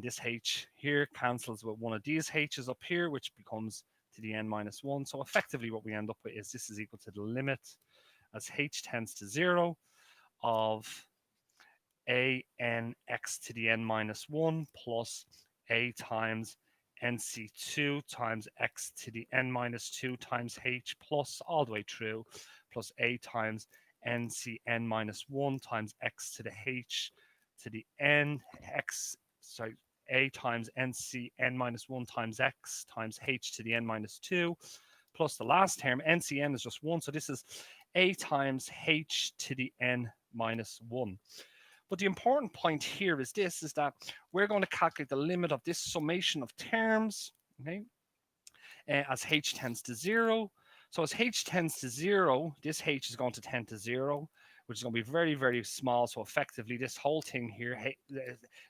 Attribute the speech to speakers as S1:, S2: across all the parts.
S1: this h here cancels with one of these h's up here, which becomes to the n minus 1. So effectively what we end up with is this is equal to the limit as h tends to 0 of a n x to the n minus 1 plus a times nc2 times x to the n minus 2 times h plus all the way through plus a times ncn minus 1 times x to the h to the n x, sorry, a times ncn minus 1 times x times h to the n minus 2 plus the last term, ncn is just 1. So this is a times h to the n minus 1. But the important point here is this, is that we're going to calculate the limit of this summation of terms, okay, as h tends to 0. So as h tends to 0, this h is going to tend to 0, which is going to be very, very small. So effectively, this whole thing here,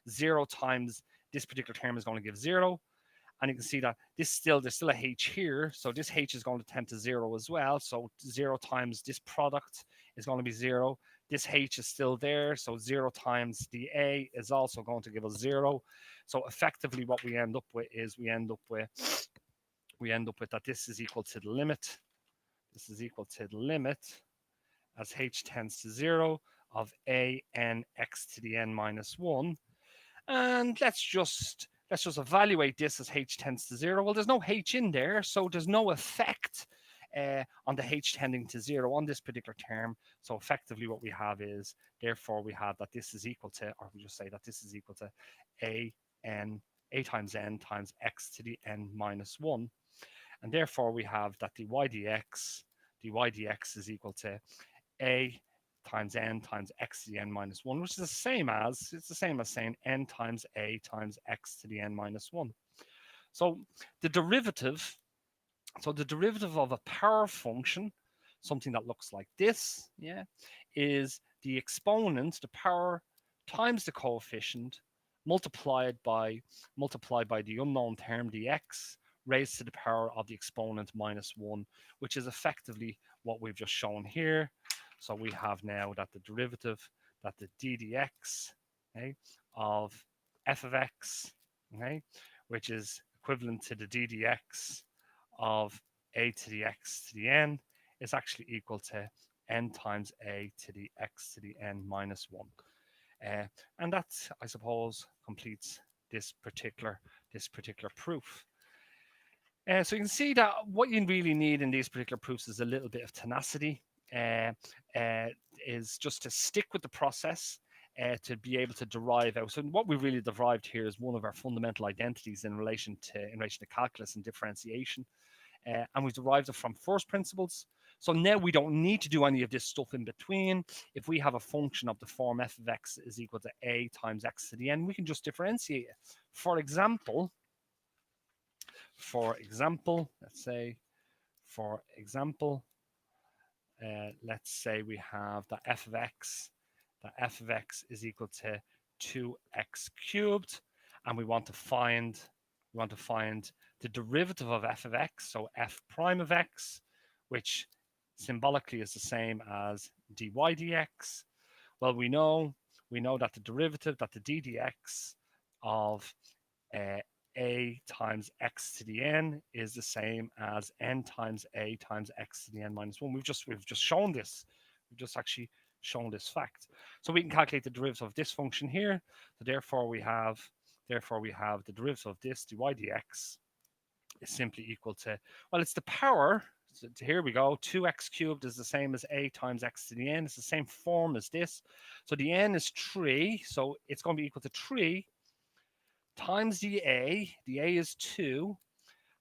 S1: 0 times this particular term is going to give 0. And you can see that there's still a h here. So this h is going to tend to 0 as well. So 0 times this product is going to be 0. This h is still there. So 0 times the a is also going to give us 0. So effectively what we end up with is we end up with that this is equal to the limit. This is equal to the limit as h tends to 0 of a n x to the n minus 1. And let's just evaluate this as h tends to 0. Well, there's no h in there, so there's no effect on the h tending to 0 on this particular term. So effectively what we have is, therefore we have that this is equal to, or we just say that this is equal to a times n times x to the n minus 1. And therefore we have that dy dx is equal to a times n times x to the n minus 1, which is the same as saying n times a times x to the n minus 1. So the derivative of a power function, something that looks like this, yeah, is the exponent, the power, times the coefficient, multiplied by the unknown term dx, raised to the power of the exponent minus 1, which is effectively what we've just shown here. So we have now that the derivative, that the ddx, okay, of f of x, okay, which is equivalent to the ddx of a to the x to the n, is actually equal to n times a to the x to the n minus 1. And that, I suppose, completes this particular proof. So you can see that what you really need in these particular proofs is a little bit of tenacity, is just to stick with the process, to be able to derive out. So what we really derived here is one of our fundamental identities in relation to calculus and differentiation, and we derived it from first principles. So now we don't need to do any of this stuff in between. If we have a function of the form f of x is equal to a times x to the n, we can just differentiate it. For example, let's say we have that f of x is equal to 2x cubed, and we want to find the derivative of f of x, so f prime of x, which symbolically is the same as dy dx. Well, we know that the derivative, that the ddx of a times x to the n is the same as n times a times x to the n minus 1. We've just shown this. We've just actually shown this fact. So we can calculate the derivative of this function here. So therefore we have the derivative of this dy dx is simply equal to, well, it's the power. So here we go. 2x cubed is the same as a times x to the n. It's the same form as this. So the n is 3. So it's going to be equal to 3 times the a is 2,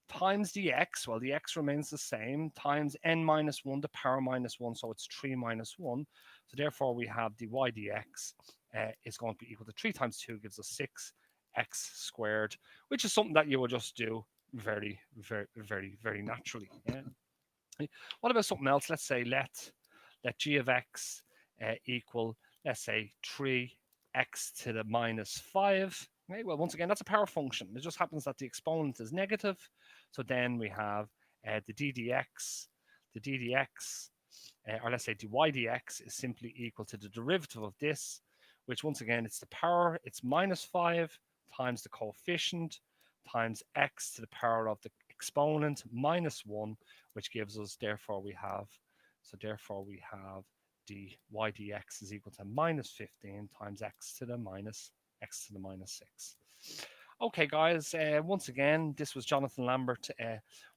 S1: times the x, well, the x remains the same, times n minus 1, the power minus 1, so it's 3 minus 1. So therefore, we have dy dx is going to be equal to 3 times 2 gives us 6x squared, which is something that you will just do very, very, very, very naturally. Yeah? What about something else? Let's say let g of x equal, let's say, 3x to the minus 5. Okay, well, once again, that's a power function. It just happens that the exponent is negative. So then we have the ddx, or let's say dy dx is simply equal to the derivative of this, which once again, it's the power, it's minus 5 times the coefficient times x to the power of the exponent minus 1, which gives us, therefore we have dy dx is equal to minus 15 times x to the minus 6. Okay, guys, once again, this was Jonathan Lambert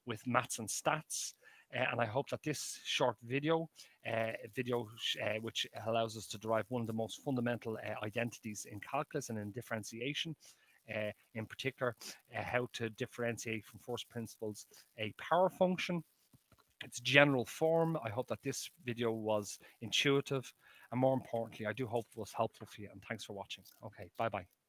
S1: with Maths and Stats. And I hope that this short video, which allows us to derive one of the most fundamental identities in calculus and in differentiation, in particular, how to differentiate from first principles a power function, its general form. I hope that this video was intuitive, and more importantly, I do hope it was helpful for you. And thanks for watching. Okay, bye-bye.